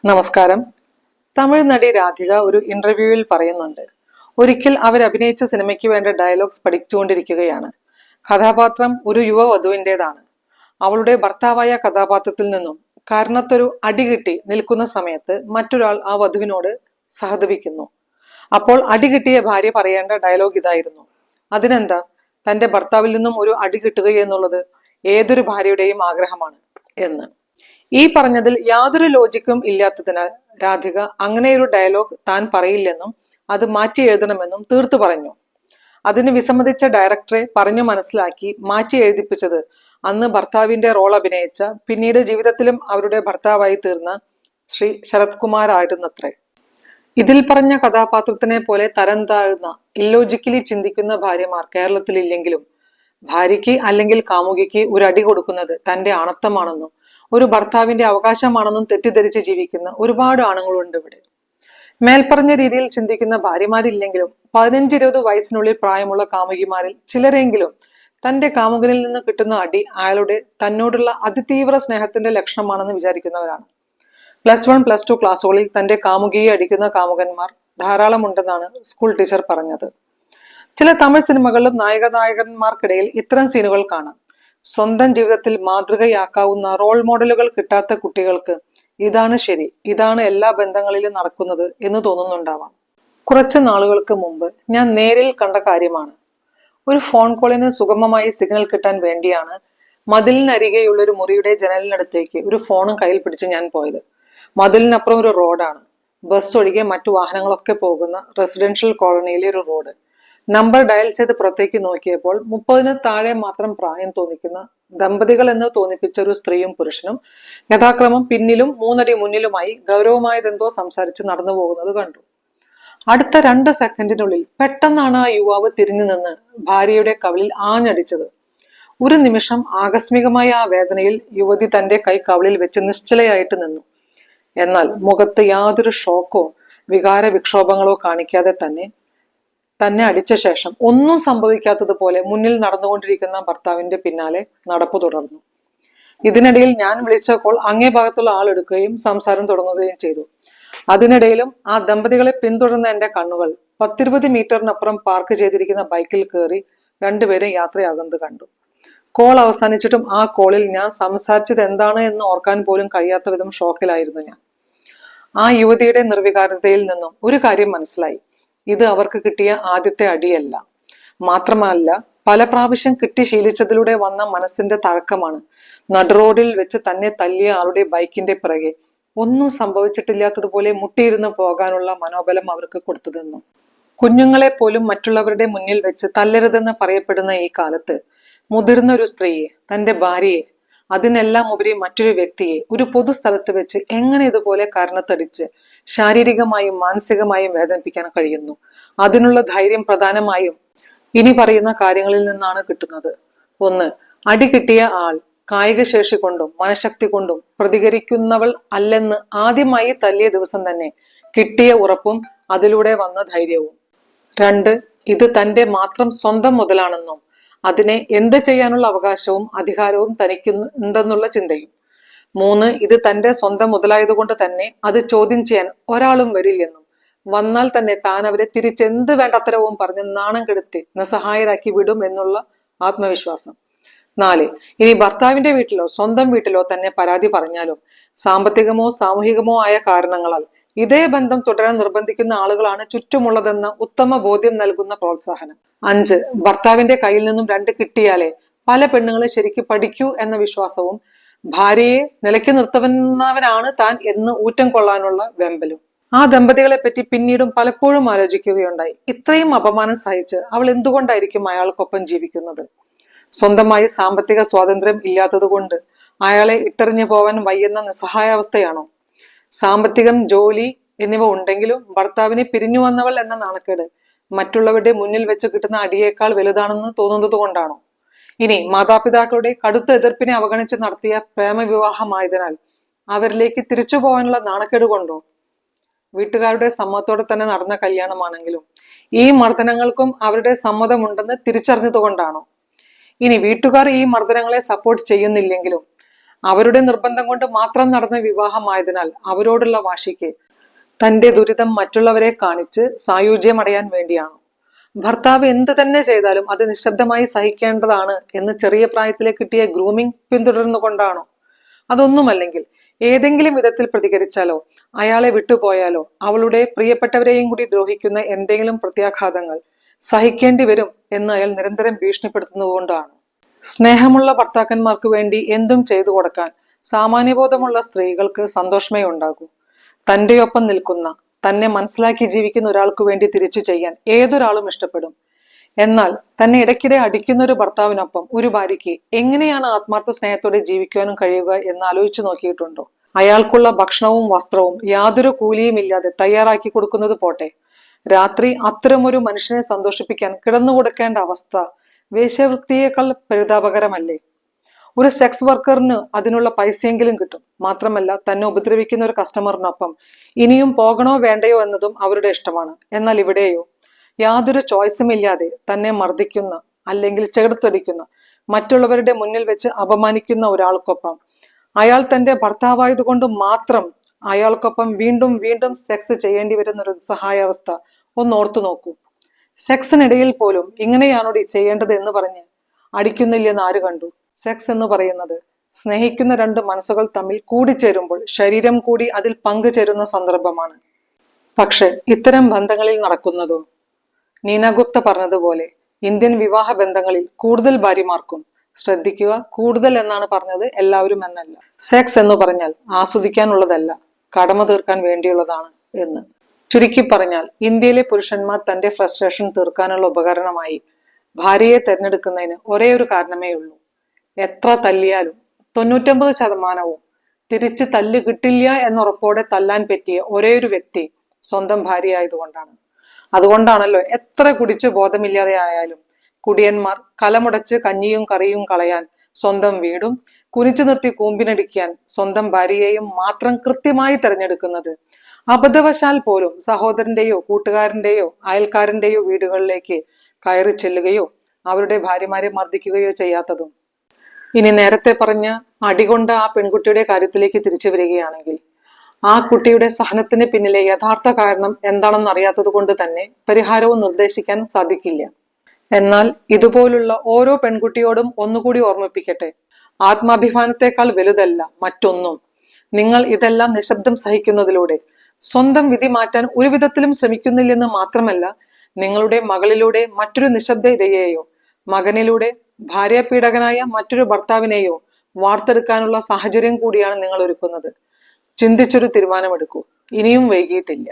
നമസ്കാരം. തമിഴ് നടി രാധിക ഒരു ഇന്റർവ്യൂവിൽ പറയുന്നുണ്ട്, ഒരിക്കൽ അവർ അഭിനയിച്ച സിനിമയ്ക്ക് വേണ്ട ഡയലോഗ്സ് പഠിച്ചുകൊണ്ടിരിക്കുകയാണ്. കഥാപാത്രം ഒരു യുവവധുവിൻ്റെതാണ്. അവളുടെ ഭർത്താവായ കഥാപാത്രത്തിൽ നിന്നും കാരണത്തൊരു അടി കിട്ടി നിൽക്കുന്ന സമയത്ത് മറ്റൊരാൾ ആ വധുവിനോട് സഹതപിക്കുന്നു. അപ്പോൾ അടി കിട്ടിയ ഭാര്യ പറയേണ്ട ഡയലോഗ് ഇതായിരുന്നു: അതിനെന്താ, തന്റെ ഭർത്താവിൽ നിന്നും ഒരു അടി കിട്ടുക എന്നുള്ളത് ഏതൊരു ഭാര്യയുടെയും ആഗ്രഹമാണ് എന്ന്. ഈ പറഞ്ഞതിൽ യാതൊരു ലോജിക്കും ഇല്ലാത്തതിനാൽ രാധിക അങ്ങനെയൊരു ഡയലോഗ് താൻ പറയില്ലെന്നും അത് മാറ്റി എഴുതണമെന്നും തീർത്തു പറഞ്ഞു. അതിന് വിസമ്മതിച്ച ഡയറക്ടറെ പറഞ്ഞു മനസ്സിലാക്കി മാറ്റി എഴുതിപ്പിച്ചത് അന്ന് ഭർത്താവിന്റെ റോൾ അഭിനയിച്ച, പിന്നീട് ജീവിതത്തിലും അവരുടെ ഭർത്താവായി തീർന്ന ശ്രീ ശരത് കുമാർ ആയിരുന്നത്രേ. ഇതിൽ പറഞ്ഞ കഥാപാത്രത്തിനെ പോലെ തരം താഴ്ന്ന, ഇല്ലോജിക്കലി ചിന്തിക്കുന്ന ഭാര്യമാർ കേരളത്തിലില്ലെങ്കിലും ഭാര്യയ്ക്ക് അല്ലെങ്കിൽ കാമുകിക്ക് ഒരു അടി കൊടുക്കുന്നത് തന്റെ ആണത്തമാണെന്നും ഒരു ഭർത്താവിന്റെ അവകാശമാണെന്നും തെറ്റിദ്ധരിച്ച് ജീവിക്കുന്ന ഒരുപാട് ആണുങ്ങളുണ്ട് ഇവിടെ. മേൽപ്പറഞ്ഞ രീതിയിൽ ചിന്തിക്കുന്ന ഭാര്യമാരില്ലെങ്കിലും 15-20 വയസ്സിനുള്ളിൽ പ്രായമുള്ള കാമുകിമാരിൽ ചിലരെങ്കിലും തന്റെ കാമുകനിൽ നിന്ന് കിട്ടുന്ന അടി അയാളുടെ തന്നോടുള്ള അതിതീവ്ര സ്നേഹത്തിന്റെ ലക്ഷണമാണെന്ന് വിചാരിക്കുന്നവരാണ്. +1 +2 ക്ലാസ്സുകളിൽ തന്റെ കാമുകിയെ അടിക്കുന്ന കാമുകന്മാർ ധാരാളമുണ്ടെന്നാണ് സ്കൂൾ ടീച്ചർ പറഞ്ഞത്. ചില തമിഴ് സിനിമകളിലും നായകനായകന്മാർക്കിടയിൽ ഇത്തരം സീനുകൾ കാണാം. സ്വന്തം ജീവിതത്തിൽ മാതൃകയാക്കാവുന്ന റോൾ മോഡലുകൾ കിട്ടാത്ത കുട്ടികൾക്ക് ഇതാണ് ശരി, ഇതാണ് എല്ലാ ബന്ധങ്ങളിലും നടക്കുന്നത് എന്ന് തോന്നുന്നുണ്ടാവാം. കുറച്ച് നാളുകൾക്ക് മുമ്പ് ഞാൻ നേരിൽ കണ്ട കാര്യമാണ്. ഒരു ഫോൺ കോളിന് സുഗമമായി സിഗ്നൽ കിട്ടാൻ വേണ്ടിയാണ് മതിലിനരികെയുള്ള ഒരു മുറിയുടെ ജനലിനടുത്തേക്ക് ഒരു ഫോണും കയ്യിൽ പിടിച്ച് ഞാൻ പോയത്. മതിലിനപ്പുറം ഒരു റോഡാണ്. ബസ് ഒഴികെ മറ്റു വാഹനങ്ങളൊക്കെ പോകുന്ന റെസിഡൻഷ്യൽ കോളനിയിലെ ഒരു റോഡ്. നമ്പർ ഡയൽ ചെയ്ത് പുറത്തേക്ക് നോക്കിയപ്പോൾ 30-ന് താഴെ മാത്രം പ്രായം തോന്നിക്കുന്ന ദമ്പതികൾ എന്ന് തോന്നിപ്പിച്ച ഒരു സ്ത്രീയും പുരുഷനും യഥാക്രമം പിന്നിലും 3 അടി മുന്നിലുമായി ഗൗരവമായതെന്തോ സംസാരിച്ച് നടന്നു പോകുന്നത് കണ്ടു. അടുത്ത 2 സെക്കൻഡിനുള്ളിൽ പെട്ടെന്നാണ് ആ യുവാവ് തിരിഞ്ഞു നിന്ന് ഭാര്യയുടെ കവിളിൽ ആഞ്ഞടിച്ചത്. ഒരു നിമിഷം ആകസ്മികമായ ആ വേദനയിൽ യുവതി തന്റെ കൈ കവിളിൽ വെച്ച് നിശ്ചലയായിട്ട് നിന്നു. എന്നാൽ മുഖത്ത് യാതൊരു ഷോക്കോ വികാര വിക്ഷോഭങ്ങളോ കാണിക്കാതെ തന്നെ അടിച്ച ശേഷം ഒന്നും സംഭവിക്കാത്തതുപോലെ മുന്നിൽ നടന്നുകൊണ്ടിരിക്കുന്ന ഭർത്താവിന്റെ പിന്നാലെ നടപ്പ് തുടർന്നു. ഇതിനിടയിൽ ഞാൻ വിളിച്ച കോൾ അങ്ങേ ഭാഗത്തുള്ള ആൾ എടുക്കുകയും സംസാരം തുടങ്ങുകയും ചെയ്തു. അതിനിടയിലും ആ ദമ്പതികളെ പിന്തുടർന്ന എന്റെ കണ്ണുകൾ 10-20 മീറ്ററിനപ്പുറം പാർക്ക് ചെയ്തിരിക്കുന്ന ബൈക്കിൽ കയറി രണ്ടുപേരും യാത്രയാകുന്നത് കണ്ടു. കോൾ അവസാനിച്ചിട്ടും ആ കോളിൽ ഞാൻ സംസാരിച്ചത് എന്താണ് എന്ന് ഓർക്കാൻ പോലും കഴിയാത്ത വിധം ഷോക്കിലായിരുന്നു ഞാൻ. ആ യുവതിയുടെ നിർവികാരതയിൽ നിന്നും ഒരു കാര്യം മനസ്സിലായി: ഇത് അവർക്ക് കിട്ടിയ ആദ്യത്തെ അടിയല്ല. മാത്രമല്ല, പല പ്രാവശ്യം കിട്ടി ശീലിച്ചതിലൂടെ വന്ന മനസ്സിന്റെ തഴക്കമാണ് നടുറോഡിൽ വെച്ച് തന്നെ തല്ലിയ ആളുടെ ബൈക്കിന്റെ പിറകെ ഒന്നും സംഭവിച്ചിട്ടില്ലാത്തതുപോലെ മുട്ടിയിരുന്ന് പോകാനുള്ള മനോബലം അവർക്ക് കൊടുത്തതെന്നും. കുഞ്ഞുങ്ങളെ പോലും മറ്റുള്ളവരുടെ മുന്നിൽ വെച്ച് തല്ലരുതെന്ന് പറയപ്പെടുന്ന ഈ കാലത്ത് മുതിർന്ന ഒരു സ്ത്രീയെ, തന്റെ ഭാര്യയെ, അതിനെല്ലാം ഉപരി മറ്റൊരു വ്യക്തിയെ ഒരു പൊതുസ്ഥലത്ത് വെച്ച് എങ്ങനെ ഇതുപോലെ കാരണത്തടിച്ച് ശാരീരികമായും മാനസികമായും വേദനിപ്പിക്കാൻ കഴിയുന്നു? അതിനുള്ള ധൈര്യം പ്രധാനമായും ഇനി പറയുന്ന കാര്യങ്ങളിൽ നിന്നാണ് കിട്ടുന്നത്. 1. അടി കിട്ടിയ ആൾ കായിക ശേഷി കൊണ്ടും മനഃശക്തി കൊണ്ടും പ്രതികരിക്കുന്നവൾ അല്ലെന്ന് ആദ്യമായി തല്ലിയ ദിവസം തന്നെ കിട്ടിയ ഉറപ്പും അതിലൂടെ വന്ന ധൈര്യവും. 2. ഇത് തന്റെ മാത്രം സ്വന്തം മുതലാണെന്നും അതിനെ എന്ത് ചെയ്യാനുള്ള അവകാശവും അധികാരവും തനിക്കുണ്ടെന്നുള്ള ചിന്തയും. 3. ഇത് തന്റെ സ്വന്തം മുതലായതുകൊണ്ട് തന്നെ അത് ചോദ്യം ചെയ്യാൻ ഒരാളും വരില്ലെന്നും വന്നാൽ തന്നെ താൻ അവരെ തിരിച്ചെന്ത് വേണ്ടത്തരവും പറഞ്ഞ് നാണം കെടുത്തി നിസ്സഹായരാക്കി വിടും എന്നുള്ള ആത്മവിശ്വാസം. 4. ഇനി ഭർത്താവിന്റെ വീട്ടിലോ സ്വന്തം വീട്ടിലോ തന്നെ പരാതി പറഞ്ഞാലും സാമ്പത്തികമോ സാമൂഹികമോ ആയ കാരണങ്ങളാൽ ഇതേ ബന്ധം തുടരാൻ നിർബന്ധിക്കുന്ന ആളുകളാണ് ചുറ്റുമുള്ളതെന്ന ഉത്തമ ബോധ്യം നൽകുന്ന പ്രോത്സാഹനം. 5. ഭർത്താവിന്റെ കയ്യിൽ നിന്നും 2 കിട്ടിയാലേ പല പെണ്ണുങ്ങളെ ശരിക്ക് പഠിക്കൂ എന്ന വിശ്വാസവും ഭാര്യയെ നിലയ്ക്ക് നിർത്തുന്നവനാണ് താൻ എന്ന് ഊറ്റം കൊള്ളാനുള്ള വെമ്പലും. ആ ദമ്പതികളെ പറ്റി പിന്നീടും പലപ്പോഴും ആലോചിക്കുകയുണ്ടായി. ഇത്രയും അപമാനം സഹിച്ച് അവൾ എന്തുകൊണ്ടായിരിക്കും അയാൾക്കൊപ്പം ജീവിക്കുന്നത്? സ്വന്തമായി സാമ്പത്തിക സ്വാതന്ത്ര്യം ഇല്ലാത്തത് കൊണ്ട് അയാളെ ഇട്ടെറിഞ്ഞു പോവാൻ വയ്യുന്ന നിസ്സഹായാവസ്ഥയാണോ? സാമ്പത്തികം, ജോലി എന്നിവ ഉണ്ടെങ്കിലും ഭർത്താവിനെ പിരിഞ്ഞു വന്നവൾ എന്ന നാണക്കേട് മറ്റുള്ളവരുടെ മുന്നിൽ വെച്ച് കിട്ടുന്ന അടിയേക്കാൾ വലുതാണെന്ന് തോന്നുന്നത് കൊണ്ടാണോ? ഇനി മാതാപിതാക്കളുടെ കടുത്ത എതിർപ്പിനെ അവഗണിച്ച് നടത്തിയ പ്രേമവിവാഹമായതിനാൽ അവരിലേക്ക് തിരിച്ചു പോകാനുള്ള നാണക്കേട് കൊണ്ടോ? വീട്ടുകാരുടെ സമ്മതത്തോടെ തന്നെ നടന്ന കല്യാണമാണെങ്കിലും ഈ മർദ്ദനങ്ങൾക്കും അവരുടെ സമ്മതമുണ്ടെന്ന് തിരിച്ചറിഞ്ഞത് കൊണ്ടാണോ? ഇനി വീട്ടുകാർ ഈ മർദ്ദനങ്ങളെ സപ്പോർട്ട് ചെയ്യുന്നില്ലെങ്കിലും അവരുടെ നിർബന്ധം കൊണ്ട് മാത്രം നടന്ന വിവാഹമായതിനാൽ അവരോടുള്ള വാശിക്ക് തന്റെ ദുരിതം മറ്റുള്ളവരെ കാണിച്ച് സായുജ്യമടയാൻ വേണ്ടിയാണ്. ഭർത്താവ് എന്ത് തന്നെ ചെയ്താലും അത് നിശബ്ദമായി സഹിക്കേണ്ടതാണ് എന്ന് ചെറിയ പ്രായത്തിലെ കിട്ടിയ ഗ്രൂമിംഗ് പിന്തുടർന്നുകൊണ്ടാണോ? അതൊന്നുമല്ലെങ്കിൽ ഏതെങ്കിലും വിധത്തിൽ പ്രതികരിച്ചാലോ അയാളെ വിട്ടുപോയാലോ അവളുടെ പ്രിയപ്പെട്ടവരെയും കൂടി ദ്രോഹിക്കുന്ന എന്തെങ്കിലും പ്രത്യാഘാതങ്ങൾ സഹിക്കേണ്ടി വരും എന്ന് അയാൾ നിരന്തരം ഭീഷണിപ്പെടുത്തുന്നതുകൊണ്ടാണ്. സ്നേഹമുള്ള ഭർത്താക്കന്മാർക്ക് വേണ്ടി എന്തും ചെയ്തു കൊടുക്കാൻ സാമാന്യബോധമുള്ള സ്ത്രീകൾക്ക് സന്തോഷമേ ഉണ്ടാകൂ. തന്റെ ഒപ്പം നിൽക്കുന്ന, തന്നെ മനസ്സിലാക്കി ജീവിക്കുന്ന ഒരാൾക്ക് വേണ്ടി തിരിച്ചു ചെയ്യാൻ ഏതൊരാളും ഇഷ്ടപ്പെടും. എന്നാൽ തന്നെ ഇടയ്ക്കിടെ അടിക്കുന്ന ഒരു ഭർത്താവിനൊപ്പം ഒരു ഭാര്യയ്ക്ക് എങ്ങനെയാണ് ആത്മാർത്ഥ സ്നേഹത്തോടെ ജീവിക്കുവാനും കഴിയുക എന്ന് ആലോചിച്ചു നോക്കിയിട്ടുണ്ടോ? അയാൾക്കുള്ള ഭക്ഷണവും വസ്ത്രവും യാതൊരു കൂലിയും ഇല്ലാതെ തയ്യാറാക്കി കൊടുക്കുന്നത് പോട്ടെ, രാത്രി അത്തരമൊരു മനുഷ്യനെ സന്തോഷിപ്പിക്കാൻ കിടന്നു കൊടുക്കേണ്ട അവസ്ഥ വേശ്യാവൃത്തിയേക്കാൾ പരിതാപകരമല്ലേ? ഒരു സെക്സ് വർക്കറിന് അതിനുള്ള പൈസയെങ്കിലും കിട്ടും. മാത്രമല്ല, തന്നെ ഉപദ്രവിക്കുന്ന ഒരു കസ്റ്റമറിനൊപ്പം ഇനിയും പോകണോ വേണ്ടയോ എന്നതും അവരുടെ ഇഷ്ടമാണ്. എന്നാൽ ഇവിടെയോ യാതൊരു ചോയ്സും ഇല്ലാതെ തന്നെ മർദ്ദിക്കുന്ന അല്ലെങ്കിൽ ചേർത്തടിക്കുന്ന, മറ്റുള്ളവരുടെ മുന്നിൽ വെച്ച് അപമാനിക്കുന്ന ഒരാൾക്കൊപ്പം അയാൾ തന്റെ ഭർത്താവായതുകൊണ്ട് മാത്രം അയാൾക്കൊപ്പം വീണ്ടും വീണ്ടും സെക്സ് ചെയ്യേണ്ടി വരുന്ന ഒരു സഹായാവസ്ഥ ഓർത്തു നോക്കൂ. സെക്സിനിടയിൽ പോലും ഇങ്ങനെയാണോടി ചെയ്യേണ്ടത് എന്ന് പറഞ്ഞ് അടിക്കുന്നില്ലെന്ന് ആര് കണ്ടു? സെക്സ് എന്ന് പറയുന്നത് സ്നേഹിക്കുന്ന രണ്ട് മനസ്സുകൾ തമ്മിൽ കൂടിച്ചേരുമ്പോൾ ശരീരം കൂടി അതിൽ പങ്കുചേരുന്ന സന്ദർഭമാണ്. പക്ഷെ ഇത്തരം ബന്ധങ്ങളിൽ നടക്കുന്നതോ? നീന ഗുപ്ത പറഞ്ഞതുപോലെ ഇന്ത്യൻ വിവാഹ ബന്ധങ്ങളിൽ കൂടുതൽ ഭാര്യമാർക്കും, ശ്രദ്ധിക്കുക, കൂടുതൽ എന്നാണ് പറഞ്ഞത്, എല്ലാവരും എന്നല്ല, സെക്സ് എന്ന് പറഞ്ഞാൽ ആസ്വദിക്കാനുള്ളതല്ല, കടമ തീർക്കാൻ വേണ്ടിയുള്ളതാണ് എന്ന്. ചുരുക്കി പറഞ്ഞാൽ ഇന്ത്യയിലെ പുരുഷന്മാർ തന്റെ ഫ്രസ്ട്രേഷൻ തീർക്കാനുള്ള ഉപകരണമായി ഭാര്യയെ തിരഞ്ഞെടുക്കുന്നതിന് ഒരേ ഒരു കാരണമേ ഉള്ളൂ. എത്ര തല്ലിയാലും 99% തിരിച്ച് തല്ല് കിട്ടില്ല എന്നുറപ്പോടെ തല്ലാൻ പറ്റിയ ഒരേ ഒരു വ്യക്തി സ്വന്തം ഭാര്യ ആയതുകൊണ്ടാണ്. അതുകൊണ്ടാണല്ലോ എത്ര കുടിച്ച് ബോധമില്ലാതെ ആയാലും കുടിയന്മാർ കലമുടച്ച് കഞ്ഞിയും കറിയും കളയാൻ സ്വന്തം വീടും, കുനിച്ചു നിർത്തി കൂമ്പിനടിക്കാൻ സ്വന്തം ഭാര്യയെയും മാത്രം കൃത്യമായി തിരഞ്ഞെടുക്കുന്നത്. അബദ്ധവശാൽ പോലും സഹോദരന്റെയോ കൂട്ടുകാരന്റെയോ അയൽക്കാരന്റെയോ വീടുകളിലേക്ക് കയറി ചെല്ലുകയോ അവരുടെ ഭാര്യമാരെ മർദ്ദിക്കുകയോ ചെയ്യാത്തതും. ഇനി നേരത്തെ പറഞ്ഞ അടികൊണ്ട ആ പെൺകുട്ടിയുടെ കാര്യത്തിലേക്ക് തിരിച്ചു വരികയാണെങ്കിൽ, ആ കുട്ടിയുടെ സഹനത്തിന് പിന്നിലെ യഥാർത്ഥ കാരണം എന്താണെന്ന് അറിയാത്തത് കൊണ്ട് തന്നെ പരിഹാരവും നിർദ്ദേശിക്കാൻ സാധിക്കില്ല. എന്നാൽ ഇതുപോലുള്ള ഓരോ പെൺകുട്ടിയോടും ഒന്നുകൂടി ഓർമ്മിപ്പിക്കട്ടെ, ആത്മാഭിമാനത്തെക്കാൾ വലുതല്ല മറ്റൊന്നും. നിങ്ങൾ ഇതെല്ലാം നിശബ്ദം സഹിക്കുന്നതിലൂടെ സ്വന്തം വിധി മാറ്റാൻ ഒരു വിധത്തിലും ശ്രമിക്കുന്നില്ലെന്ന് മാത്രമല്ല, നിങ്ങളുടെ മകളിലൂടെ മറ്റൊരു നിശബ്ദ ഇരയെയോ, മകനിലൂടെ ഭാര്യാപീഡകനായ മറ്റൊരു ഭർത്താവിനെയോ വാർത്തെടുക്കാനുള്ള സാഹചര്യം കൂടിയാണ് നിങ്ങൾ ഒരുക്കുന്നത്. ചിന്തിച്ചൊരു തീരുമാനമെടുക്കൂ, ഇനിയും വൈകിയിട്ടില്ല.